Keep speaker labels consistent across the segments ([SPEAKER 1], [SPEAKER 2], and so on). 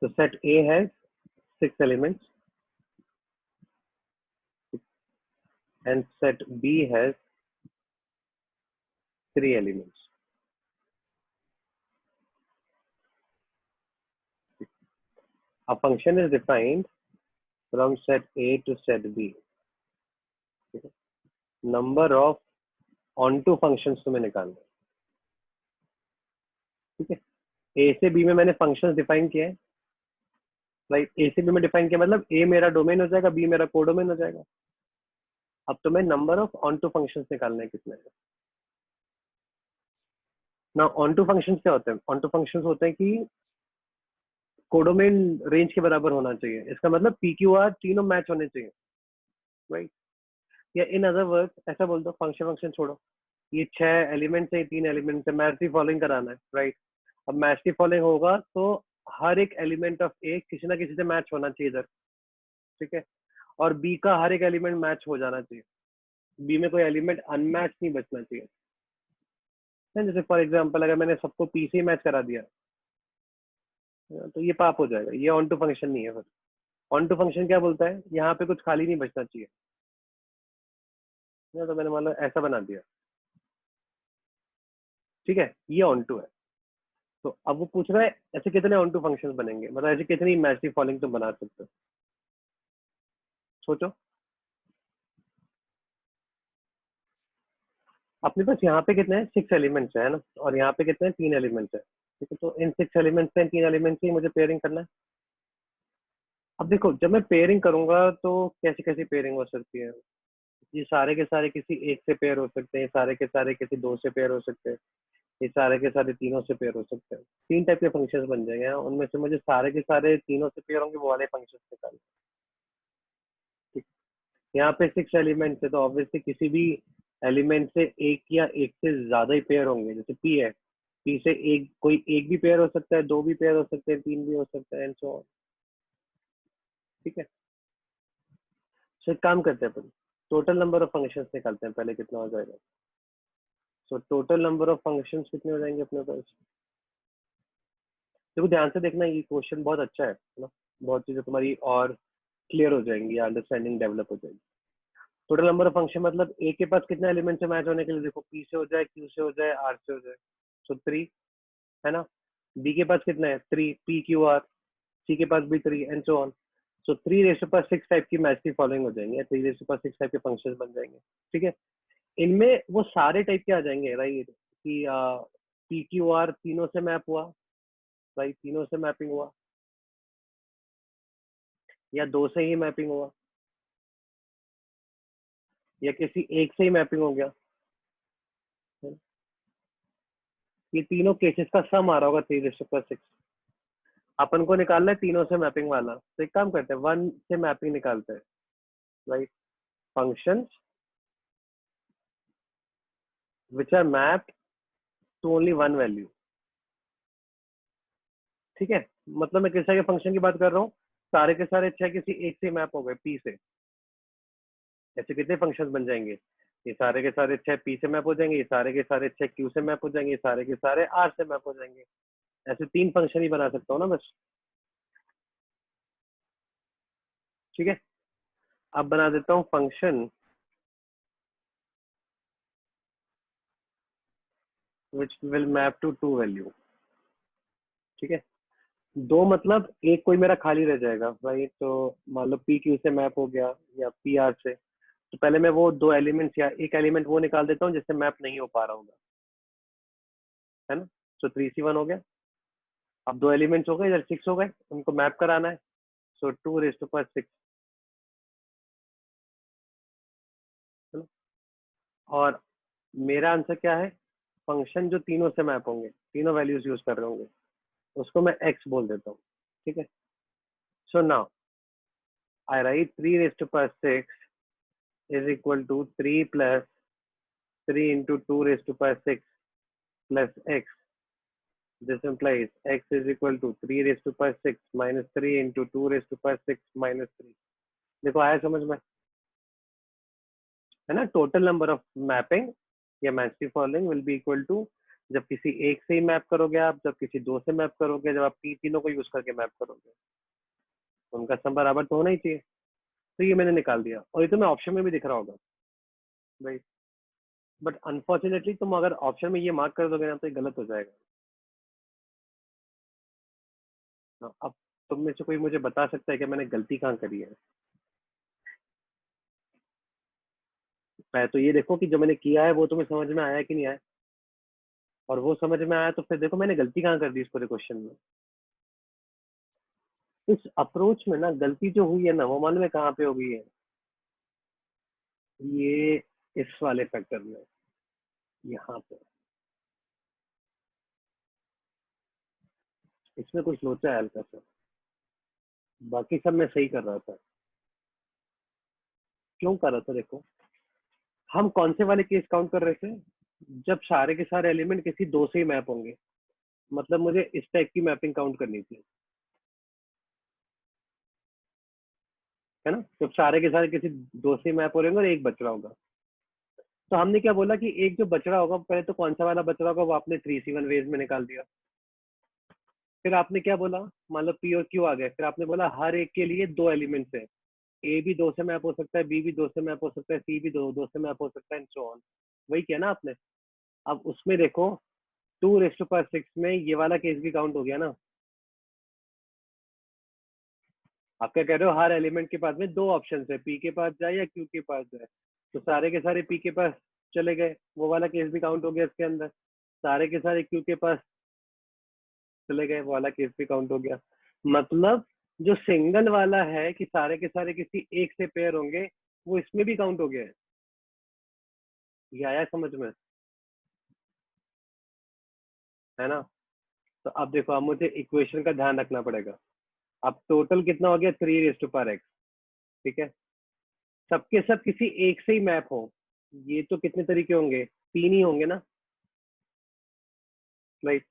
[SPEAKER 1] So set A has 6 elements and set B has 3 elements. A function is defined from set A to set B. Number of onto functions तुम्हें निकालना, ठीक है। A से B में मैंने functions define किए हैं, right. A से B में डिफाइन किया मतलब A मेरा डोमेन हो जाएगा, B मेरा कोडोमेन हो जाएगा। अब तुम्हें नंबर ऑफ ऑनटू फंक्शंस निकालना है कितने हैं। ना ऑनटू फंक्शंस क्या होते हैं? ऑनटू फंक्शंस होते हैं कि कोडोमेन रेंज के बराबर होना चाहिए। इसका मतलब PQR तीनों मैच होने चाहिए, राइट। या इन अदर वर्ड्स ऐसा बोल दो, फंक्शन छोड़ो, ये 6 एलिमेंट्स है, 3 एलिमेंट्स है, मैच दी फॉलोइंग कराना है, राइट। अब मैच दी फॉलोइंग होगा तो हर एक एलिमेंट ऑफ ए किसी ना किसी से मैच होना चाहिए इधर, ठीक है। और बी का हर एक एलिमेंट मैच हो जाना चाहिए, बी में कोई एलिमेंट अनमैच नहीं बचना चाहिए। जैसे फॉर एग्जांपल अगर मैंने सबको पी से मैच करा दिया तो ये पाप हो जाएगा, ये ऑन टू फंक्शन नहीं है। फिर ऑन टू फंक्शन क्या बोलता है, यहाँ पे कुछ खाली नहीं बचना चाहिए। तो मैंने मान लो ऐसा बना दिया, ठीक है, ये ऑन टू है। तो अब वो पूछ रहा है ऐसे कितने ऑन टू फंक्शन बनेंगे, मतलब ऐसे कितनी मैच दी फॉलोइंग तुम बना सकते हो, सोचो। अपने पास यहाँ पे कितने हैं, 6 एलिमेंट्स है ना, और यहाँ पे कितने हैं, 3 एलिमेंट्स है, ठीक है। तो इन 6 एलिमेंट्स से 3 एलिमेंट्स से मुझे पेयरिंग करना है। अब देखो जब मैं पेयरिंग करूंगा तो कैसी कैसी पेयरिंग हो सकती है, ये सारे के सारे किसी एक से पेयर हो सकते हैं, सारे के सारे किसी 2 से पेयर हो सकते हैं, ये सारे के सारे तीनों से पेयर हो सकते हैं। 3 टाइप के फंक्शंस बन जाएंगे, उनमें से मुझे सारे के सारे तीनों से पेयर होंगे वो वाले फंक्शंस निकालने, ठीक। यहाँ पे 6 एलिमेंट्स है तो ऑब्वियसली किसी भी एलिमेंट से एक या एक से ज्यादा ही पेयर होंगे। जैसे पी है, पी से एक कोई एक भी पेयर हो सकता है, 2 भी पेयर हो सकते हैं, 3 भी हो सकते हैं, एंड सो ऑन, ठीक है। तो एक काम करते हैं अपन टोटल नंबर ऑफ फंक्शंस निकालते हैं पहले, कितना हो जाएगा। So total number of functions कितने हो जाएंगे अपने पास। देखो ध्यान से देखना, ये क्वेश्चन बहुत अच्छा है ना, बहुत चीजें तुम्हारी और क्लियर हो जाएंगी, अंडरस्टैंडिंग डेवलप हो जाएगी। टोटल नंबर ऑफ फंक्शन मतलब ए के पास कितने एलिमेंट से मैच होने के लिए, देखो पी से हो जाए, क्यू से हो जाए, आर से हो जाए, सो 3 है ना। बी के पास कितना है, 3 पी क्यू आर, सी के पास भी 3 and so on. So 3⁻6 type की मैच की फॉलोइंग हो जाएंगे, 3⁻6 टाइप के फंक्शन बन जाएंगे, ठीक है। इनमें वो सारे टाइप के आ जाएंगे, राइट, कि पी क्यू आर तीनों से मैप हुआ, राइट, तीनों से मैपिंग हुआ, या 2 से ही मैपिंग हुआ, या किसी एक से ही मैपिंग हो गया। ये तीनों केसेस का सम आ रहा होगा 3⁻6। अपन को निकालना है तीनों से मैपिंग वाला, तो एक काम करते हैं 1 से मैपिंग निकालते हैं, right. Functions which are mapped to only 1 value, ठीक है। मतलब मैं किस तरह के फंक्शन की बात कर रहा हूँ, सारे के सारे 6 किसी एक से मैप हो गए, पी से। ऐसे कितने फंक्शंस बन जाएंगे, ये सारे के सारे 6 पी से मैप हो जाएंगे, ये सारे के सारे 6 क्यू से मैप हो जाएंगे, ये सारे के सारे आर से मैप हो जाएंगे। ऐसे 3 फंक्शन ही बना सकता हूँ ना बस, ठीक है। अब बना देता हूँ function which will map to 2 value, ठीक है। 2 मतलब एक कोई मेरा खाली रह जाएगा, राइट। तो मान लो पी क्यू से मैप हो गया या पी आर से, तो पहले मैं वो 2 एलिमेंट्स या एक एलिमेंट वो निकाल देता हूँ जिससे मैप नहीं हो पा रहा होगा, है ना। सो 3C1 हो गया। अब 2 एलिमेंट्स हो गए, इधर 6 हो गए, उनको मैप कराना है, सो 2⁻6, है ना। और मेरा आंसर क्या है, फंक्शन जो तीनों से मैप होंगे, तीनों वैल्यूज यूज कर रहे होंगे, उसको मैं एक्स बोल देता हूँ, ठीक है। So now I right 3⁻6 is equal to 3 plus 3 into 2⁻6 plus x. This implies x is equal to 3⁻6 minus 3 into 2⁻6 minus 3. देखो आया समझ में, है ना। टोटल नंबर ऑफ मैपिंग या मैच की following will be equal to जब किसी एक से ही मैप करोगे आप, जब किसी दो से मैप करोगे, जब आप तीनों को यूज करके मैप करोगे, तो उनका सम बराबर तो होना ही चाहिए। तो ये मैंने निकाल दिया और ये तो मैं ऑप्शन में भी दिख रहा होगा भाई। बट अनफॉर्चुनेटली तुम अगर ऑप्शन में ये मार्क कर दोगे ना तो ये गलत हो जाएगा। हाँ, अब तुम में से कोई मुझे बता सकता है कि मैंने गलती कहाँ करी है? मैं तो ये देखो कि जो मैंने किया है वो तुम्हें समझ में आया कि नहीं आया, और वो समझ में आया तो फिर देखो मैंने गलती कहाँ कर दी इस पूरे क्वेश्चन में। इस अप्रोच में ना गलती जो हुई है ना वो मालूम है कहाँ पे हो गई है? ये इस वाले फैक्टर में, यहाँ पे इसमें कुछ लोचा है हल्का सा। बाकी सब मैं सही कर रहा था। क्यों कर रहा था देखो, हम कौन से वाले केस काउंट कर रहे थे? जब सारे के सारे एलिमेंट किसी दो से ही मैप होंगे, मतलब मुझे इस टाइप की मैपिंग काउंट करनी थी, है ना? जब सारे के सारे किसी दो से मैप हो रहे होंगे और एक बच रहा होगा, तो हमने क्या बोला कि एक जो बच रहा होगा, पहले तो कौन सा वाला बच रहा होगा वो आपने 3C1 वेज में निकाल दिया। फिर आपने क्या बोला, मान लो पी और क्यू आ गए, फिर आपने बोला हर एक के लिए दो एलिमेंट्स है, ए भी दो से मैप हो सकता है, बी भी दो से मैप हो सकता है, सी भी दो से मैप हो सकता है, एंड सो ऑन। वही किया ना आपने। अब उसमें देखो 2�6 में ये वाला केस भी काउंट हो गया ना। आप क्या कह रहे हो, हर एलिमेंट के पास में दो ऑप्शन है, पी के पास जाए या क्यू के पास जाए, तो सारे के सारे पी के पास चले गए, वो वाला केस भी काउंट हो गया इसके अंदर। सारे के सारे क्यू के पास चले गए, वो वाला केस भी काउंट हो गया। मतलब जो सिंगल वाला है कि सारे के सारे किसी एक से पेयर होंगे, वो इसमें भी काउंट हो गया है। ये आया समझ में? है ना? तो अब देखो, अब मुझे इक्वेशन का ध्यान रखना पड़ेगा। अब टोटल कितना हो गया, 3⁻x। ठीक है, सबके सब किसी एक से ही मैप हो, ये तो कितने तरीके होंगे? तीन ही होंगे ना, राइट?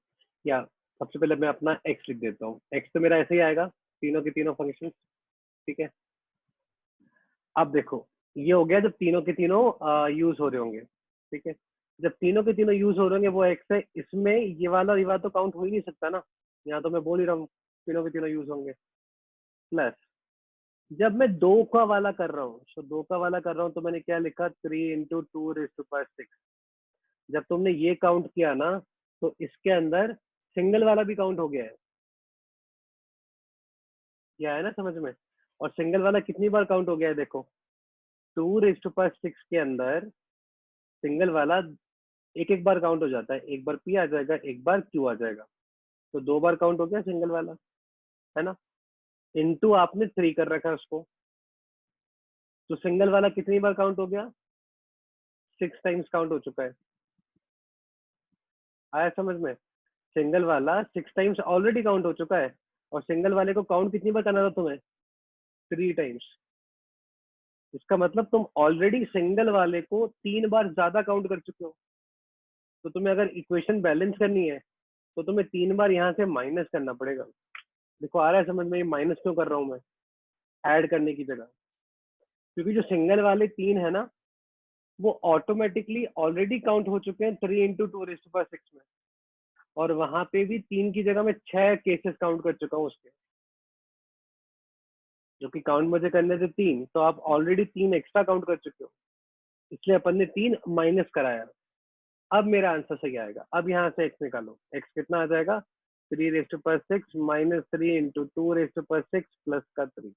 [SPEAKER 1] या सबसे पहले मैं अपना x लिख देता हूँ। x तो मेरा ऐसे ही आएगा, तीनों के तीनों फंक्शन। ठीक है, अब देखो ये हो गया जब तीनों के तीनों यूज हो रहे होंगे। ठीक है, जब तीनों के तीनों यूज हो रहे होंगे वो x है, इसमें ये वाला तो काउंट हो ही नहीं सकता ना, यहाँ तो मैं बोल ही रहा हूँ तीनों के तीनों यूज होंगे। प्लस जब मैं दो का वाला कर रहा हूँ, तो दो का वाला कर रहा हूँ तो मैंने क्या लिखा, 3 × 2⁶। जब तुमने ये काउंट किया ना, तो इसके अंदर सिंगल वाला भी काउंट हो गया है। क्या है ना समझ में? और सिंगल वाला कितनी बार काउंट हो गया है देखो, 2⁶ के अंदर सिंगल वाला एक एक बार काउंट हो जाता है, एक बार पी आ जाएगा, एक बार क्यू आ जाएगा, तो दो बार काउंट हो गया सिंगल वाला, है ना? इनटू आपने 3 कर रखा है उसको, तो सिंगल वाला कितनी बार काउंट हो गया, 6 टाइम्स काउंट हो चुका है। आया समझ में? सिंगल वाला 6 टाइम्स ऑलरेडी काउंट हो चुका है, और सिंगल वाले को काउंट कितनी बार करना था तुम्हें, 3 टाइम्स। इसका मतलब तुम ऑलरेडी सिंगल वाले को 3 बार ज्यादा काउंट कर चुके हो। तो तुम्हें अगर इक्वेशन बैलेंस करनी है तो तुम्हें 3 बार यहाँ से माइनस करना पड़ेगा। देखो आ रहा है समझ में, ये माइनस क्यों कर रहा हूँ मैं ऐड करने की जगह? क्योंकि जो सिंगल वाले तीन है ना, वो ऑटोमेटिकली ऑलरेडी काउंट हो चुके हैं 3 × 2⁶ में, और वहां पे भी तीन की जगह मैं 6 केसेस काउंट कर चुका हूँ उसके, जो कि काउंट मुझे करने थे तीन, तो आप ऑलरेडी तीन एक्स्ट्रा काउंट कर चुके हो, इसलिए अपन ने तीन माइनस कराया। अब मेरा आंसर सही आएगा। अब यहाँ से एक्स निकालो, एक्स कितना आ जाएगा, 3⁶ माइनस 3 × 2⁶ प्लस का 3।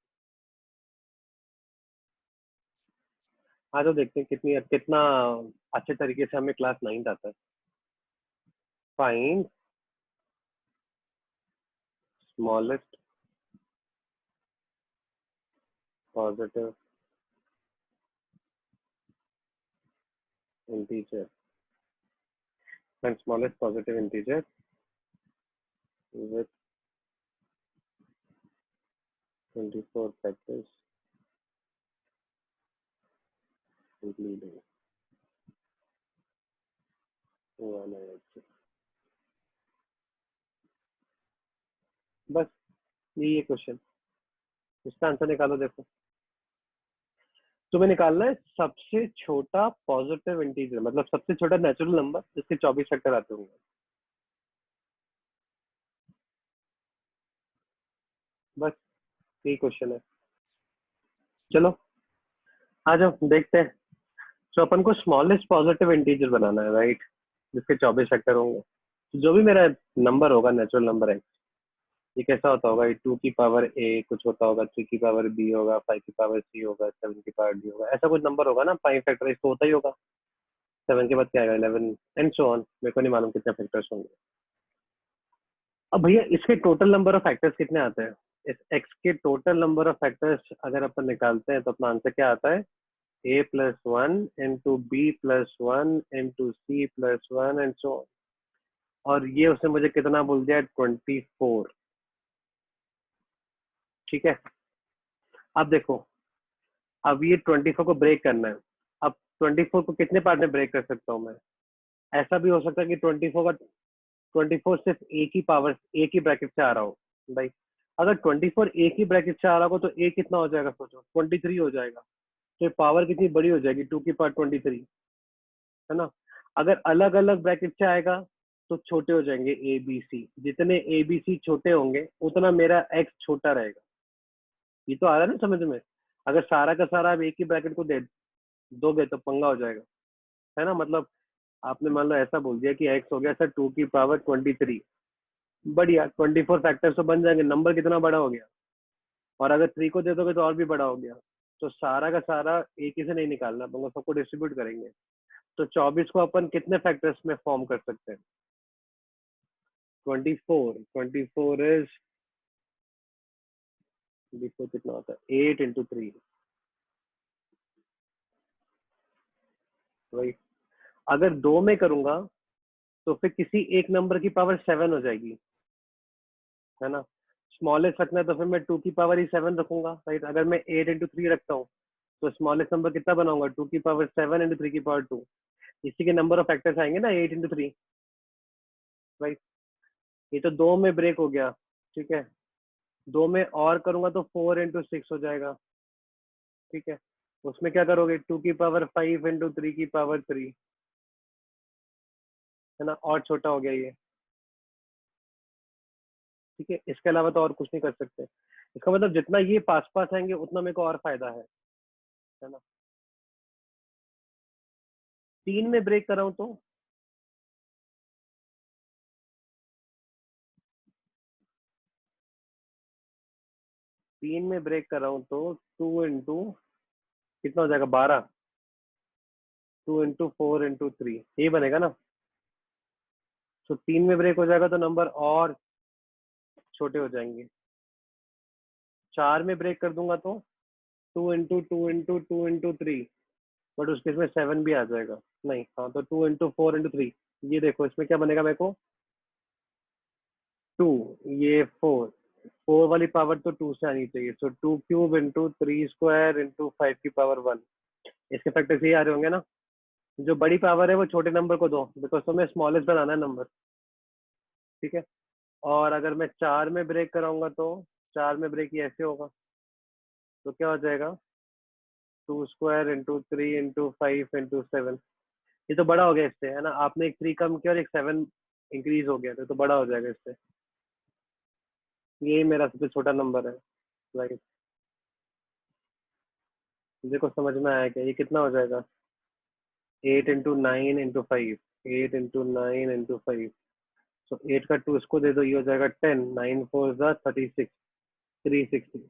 [SPEAKER 1] हाँ तो देखते हैं कितनी कितना अच्छे तरीके से हमें क्लास 9 आता है। Find smallest positive integer and smallest positive integer with 24 factors including 1 बस ये क्वेश्चन, इसका आंसर निकालो। देखो तुम्हें निकालना है सबसे छोटा पॉजिटिव इंटीजर, मतलब सबसे छोटा नेचुरल नंबर जिसके 24 फैक्टर आते होंगे। बस यही क्वेश्चन है। चलो आ जाओ देखते हैं। तो अपन को स्मॉलेस्ट पॉजिटिव इंटीजर बनाना है, राइट, जिसके 24 फैक्टर होंगे। तो जो भी मेरा नंबर होगा, नेचुरल नंबर है, ये कैसा होता होगा, 2 की पावर a कुछ होता होगा, 3 की पावर b होगा, 5 की पावर c होगा, 7 की पावर d होगा, ऐसा कुछ नंबर होगा ना। 5 फैक्टराइज तो होता ही होगा। 7 के बाद क्या आएगा, 11 एंड सो ऑन। मेरे को नहीं मालूम कितने फैक्टर्स होंगे। अब भैया इसके टोटल नंबर ऑफ फैक्टर्स कितने आते हैं? इस x के टोटल नंबर ऑफ फैक्टर्स अगर अपन निकालते हैं तो अपना आंसर क्या आता है, a+1 into b+1 into c+1 and so on. और ये उसने मुझे कितना बोल दिया, 24। ठीक है। अब देखो, अब ये 24 को ब्रेक करना है। अब 24 को कितने पार्ट में ब्रेक कर सकता हूँ मैं? ऐसा भी हो सकता है कि 24 का 24 सिर्फ एक ही पावर, एक ही ब्रैकेट से आ रहा हो। भाई अगर 24 एक ही ब्रैकेट से आ रहा हो तो ए कितना हो जाएगा सोचो, 23 हो जाएगा। तो पावर कितनी बड़ी हो जाएगी, 2 की पावर 23, है ना। अगर अलग अलग ब्रैकेट से आएगा तो छोटे हो जाएंगे ए बी सी। जितने ए बी सी छोटे होंगे उतना मेरा एक्स छोटा रहेगा। ये तो आ रहा है ना समझ में। अगर सारा का सारा आप एक ही ब्रैकेट को दे दोगे तो पंगा हो जाएगा, है ना। मतलब आपने मान लो ऐसा बोल दिया कि एक्स हो गया सर 2 की पावर 23, बढ़िया, 24 फैक्टर्स तो बन जाएंगे, नंबर कितना बड़ा हो गया। और अगर 3 को दे दोगे तो और भी बड़ा हो गया। तो सारा का सारा एक ही से नहीं निकालना, अपन सबको डिस्ट्रीब्यूट करेंगे। तो 24 को अपन कितने फैक्टर्स में फॉर्म कर सकते हैं? 24 इज 24 कितना होता है, 8 इंटू 3, राइट। अगर दो में करूंगा तो फिर किसी एक नंबर की पावर 7 हो जाएगी, है ना। स्मॉलेस्ट रखना है तो फिर मैं 2 की पावर ही 7 रखूंगा, राइट। अगर मैं 8 इंटू 3 रखता हूँ तो स्मॉलेस्ट नंबर कितना बनाऊंगा, 2 की पावर 7 इंटू 3 की पावर 2। इसी के नंबर ऑफ फैक्टर्स आएंगे ना, 8 इंटू 3, राइट। ये तो दो में ब्रेक हो गया, ठीक है। दो में और करूंगा तो 4 इंटू 6 हो जाएगा, ठीक है। उसमें क्या करोगे, 2 की पावर 5 इंटू 3 की पावर 3, है ना, और छोटा हो गया ये, ठीक है। इसके अलावा तो और कुछ नहीं कर सकते। इसका मतलब जितना ये पास पास आएंगे उतना मेरे को और फायदा है ना। 3 में ब्रेक कर रहा हूँ तो 3 में ब्रेक कर रहा हूँ तो 2 इंटू कितना हो जाएगा, 12। 2 इंटू 4 इंटू 3 यही बनेगा ना। तो 3 में ब्रेक हो जाएगा तो नंबर और छोटे हो जाएंगे। 4 में ब्रेक कर दूंगा तो 2 इंटू 2 इंटू 2 इंटू 3, बट उसके इसमें 7 भी आ जाएगा। नहीं, हाँ, तो 2 इंटू 4 इंटू 3, ये देखो इसमें क्या बनेगा मेरे को, 2, ये 4 वाली पावर तो 2 से आनी चाहिए। सो 2 क्यूब इंटू 3 स्क्वायर इंटू 5 की पावर 1। इसके फैक्टर्स ये आ रहे होंगे ना। जो बड़ी पावर है वो छोटे नंबर को दो, बिकॉज तुम्हें स्मॉलेस्ट बनाना है नंबर, ठीक है। और अगर मैं 4 में ब्रेक कराऊंगा तो 4 में ब्रेक ये ऐसे होगा, तो क्या हो जाएगा, 2 स्क्वायर इंटू 3 इंटू 5 इंटू 7। ये तो बड़ा हो गया इससे, है ना। आपने एक 3 कम किया और एक 7 इंक्रीज हो गया, तो बड़ा हो जाएगा इससे। यही मेरा सबसे छोटा नंबर है, राइट। देखो समझ में आया क्या, ये कितना हो जाएगा, 8 इंटू 9 इंटू 5, 8 इंटू 9 इंटू 5। सो 8 का 2 इसको दे दो, ये हो जाएगा 10, 9 4 36, 360।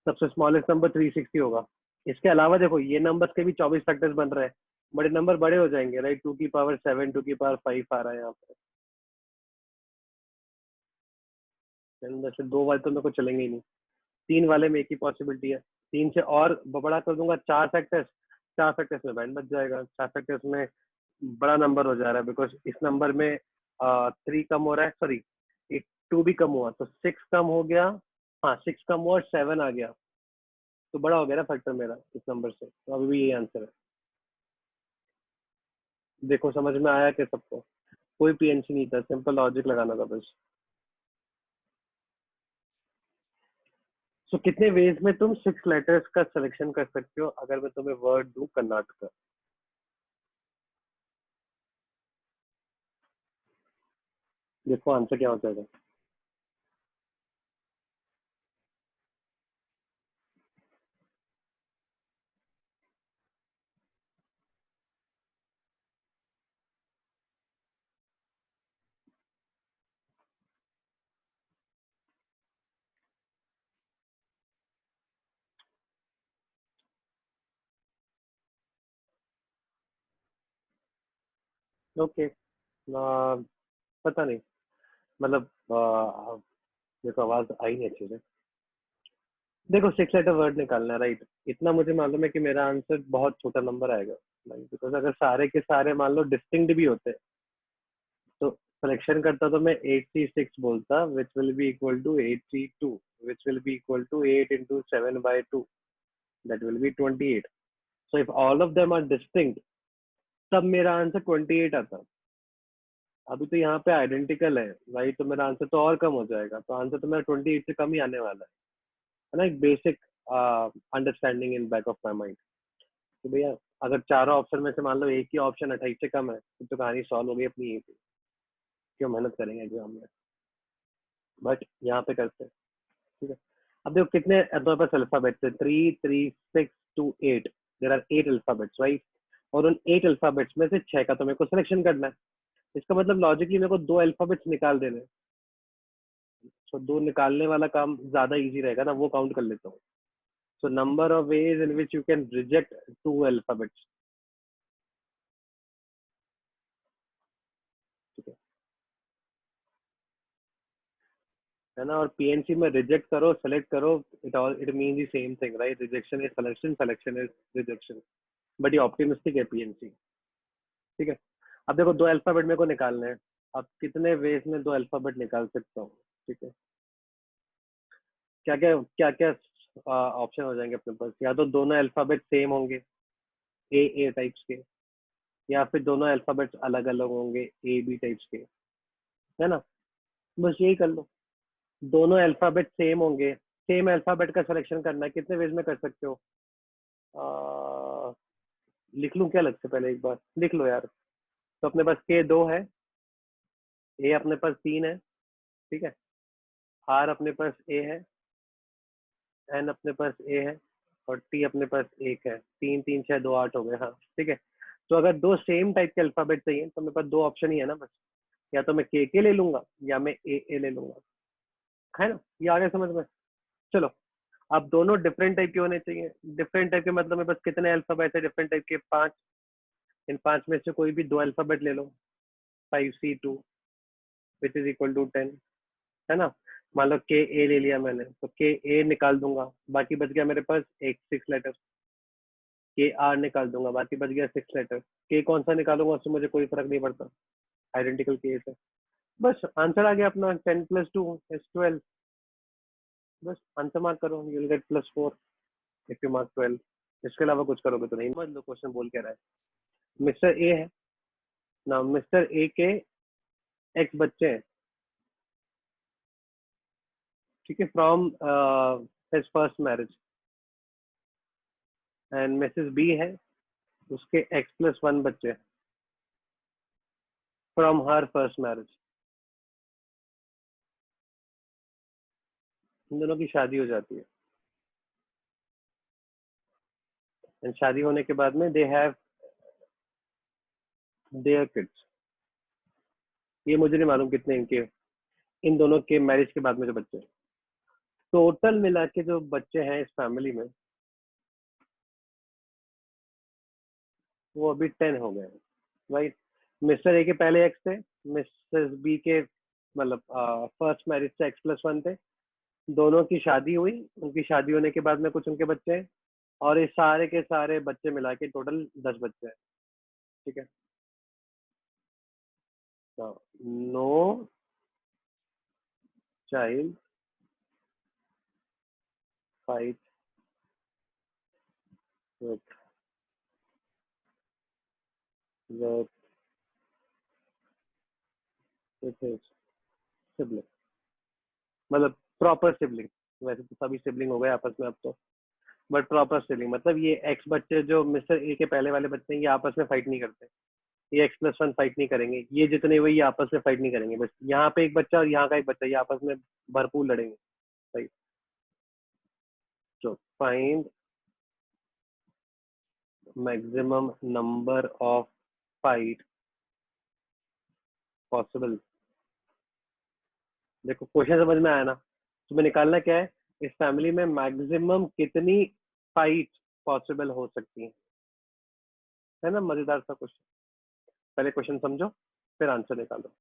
[SPEAKER 1] सबसे स्मॉलेस्ट नंबर 360 होगा। इसके अलावा देखो ये नंबर्स के भी 24 फैक्टर्स बन रहे हैं, बड़े नंबर बड़े हो जाएंगे, राइट। 2 की पावर 7, 2 की पावर 5 आ रहा है यहाँ पे। इनमें से दो वाले तो मेरे को चलेंगे ही नहीं। 3 वाले में एक ही पॉसिबिलिटी है। 3 से और बड़ा कर दूंगा, 4 फैक्टर्स। 4 फैक्टर्स में बैंड बच जाएगा। 4 फैक्टर्स में बड़ा नंबर हो जा रहा है, बिकॉज इस नंबर में 3 कम हो रहा है, सॉरी, एक 2 भी कम हुआ तो 6 कम हो गया। हाँ, 6 कम हुआ और 7 आ गया, तो बड़ा हो गया ना फैक्टर मेरा इस नंबर से। तो अभी भी यही आंसर है। देखो समझ में आया कि सबको, कोई पीएनसी नहीं था, सिंपल लॉजिक लगाना था बस। सो कितने वेज में तुम 6 लेटर्स का सिलेक्शन कर सकते हो अगर मैं तुम्हें वर्ड दूं कर्नाटका? देखो आंसर क्या हो जाएगा। ओके। पता नहीं, मतलब देखो आवाज आई नहीं अच्छे से। देखो 6 लेटर वर्ड निकालना है, राइट? इतना मुझे मालूम है कि मेरा आंसर बहुत छोटा नंबर आएगा, बिकॉज अगर सारे के सारे मान लो डिस्टिंक्ट भी होते तो सिलेक्शन करता तो मैं 86 बोलता, which will be equal to 832, which will be equal to 8 into 7/2, that will be 28। So if all of them are distinct, तब मेरा आंसर 28 आता। अभी तो यहाँ पे आइडेंटिकल है भाई, तो मेरा आंसर तो और कम हो जाएगा, तो आंसर तो मेरा 28 से कम ही आने वाला है ना? एक basic understanding in back of my mind कि भैया अगर चारों ऑप्शन में से मान लो एक ही ऑप्शन 28 से कम है, तो कहानी सॉल्व हो गई अपनी यहीं पे। क्यों मेहनत करेंगे एग्जाम में? बट यहाँ पे करते हैं, ठीक है। अब देखो कितने तुम्हारे पास अल्फाबेट्स है, 3 3 6 2 8, देर आर 8 अल्फाबेट्स, राइट? और उन 8 अल्फाबेट्स में से 6 का तो मेरे को सिलेक्शन करना है। इसका मतलब लॉजिकली मेरे को 2 अल्फाबेट्स निकाल देने हैं। तो 2 निकालने वाला काम ज्यादा इजी रहेगा ना, वो काउंट कर लेता हूँ। So number of ways in which you can reject 2 alphabets, ठीक है ना? और पीएनसी में रिजेक्ट करो सेलेक्ट करो, it mean the same thing, right? Rejection is selection, selection is rejection, but ये ऑप्टिमिस्टिक है पीएनसी, ठीक है। अब देखो 2 अल्फाबेट मेरे को निकालने हैं। अब कितने वेज में 2 अल्फाबेट निकाल सकता हूँ, ठीक है? क्या क्या ऑप्शन हो जाएंगे अपने पास? या तो दोनों अल्फाबेट सेम होंगे, ए टाइप्स के, या फिर दोनों अल्फाबेट्स अलग अलग होंगे, ए बी टाइप्स के, है ना? बस यही कर लो। दोनों अल्फाबेट सेम होंगे, सेम अल्फाबेट का सिलेक्शन करना है। कितने वेज में कर सकते हो? आ, लिख लूं क्या अलग से? पहले एक बार लिख लो यार। तो अपने पास के 2 है, ए अपने पास 3 है, ठीक है। आर अपने पास ए है, एन अपने पास ए है, और टी अपने पास 1 है। 3 3 6 2 8 हो गए, हाँ ठीक है। तो अगर 2 सेम टाइप के अल्फाबेट चाहिए तो मेरे पास 2 ऑप्शन ही है ना बस। या तो मैं के ले लूंगा, या मैं ए ले लूंगा, है ना? ये आ गया समझ में? चलो, अब दोनों डिफरेंट टाइप के होने चाहिए। डिफरेंट टाइप के मतलब मेरे पास कितने अल्फाबेट है डिफरेंट टाइप के? 5। इन 5 में से कोई भी 2 अल्फाबेट ले लो, 5C2 which is equal to 10, है ना? मान लो के ए ले लिया मैंने, तो के ए निकाल दूंगा, बाकी बच गया मेरे पास एक 6 लेटर। के आर निकाल दूंगा, बाकी बच गया 6 लेटर। के कौन सा निकालूंगा उससे मुझे कोई फर्क नहीं पड़ता, आइडेंटिकल केस है। बस आंसर आ गया अपना, 10 + 2 = 12। बस आंसर मार्क करो, you will get +4 if you mark 12। इसके अलावा कुछ करोगे तो नहीं। समझ लो क्वेश्चन बोल के रहा है। मिस्टर ए है ना, मिस्टर ए के एक्स बच्चे हैं, ठीक है, from his first marriage. And Mrs B है, उसके X+1 बच्चे हैं, फ्रॉम हर फर्स्ट मैरिज। इन दोनों की शादी हो जाती है, एंड शादी होने के बाद में दे हैव देयर किड्स। ये मुझे नहीं मालूम कितने इनके, इन दोनों के मैरिज के बाद में जो बच्चे हैं, टोटल मिला के जो बच्चे हैं इस फैमिली में, वो अभी 10 हो गए हैं, राइट? मिस्टर ए के पहले एक्स थे, मिसेस बी के मतलब फर्स्ट मैरिज से X+1 थे। दोनों की शादी हुई, उनकी शादी होने के बाद में कुछ उनके बच्चे हैं, और इस सारे के सारे बच्चे मिला के टोटल 10 बच्चे हैं, ठीक है। No child fight with with his sibling, मतलब प्रॉपर सिबलिंग। वैसे तो सभी सिबलिंग हो गए आपस में अब तो, बट प्रॉपर सिबलिंग मतलब ये एक्स बच्चे जो मिस्टर ए के पहले वाले बच्चे हैं, ये आपस में फाइट नहीं करते। ये X+1 फाइट नहीं करेंगे, ये जितने हुए ये आपस में फाइट नहीं करेंगे। बस यहाँ पे एक बच्चा और यहाँ का एक बच्चा, ये आपस में भरपूर लड़ेंगे, राइट? तो find maximum number of fight possible. देखो क्वेश्चन समझ में आया ना? तुम्हें निकालना क्या है, इस फैमिली में मैक्सिमम कितनी फाइट पॉसिबल हो सकती है ना? मजेदार सा क्वेश्चन। पहले क्वेश्चन समझो, फिर आंसर निकालो।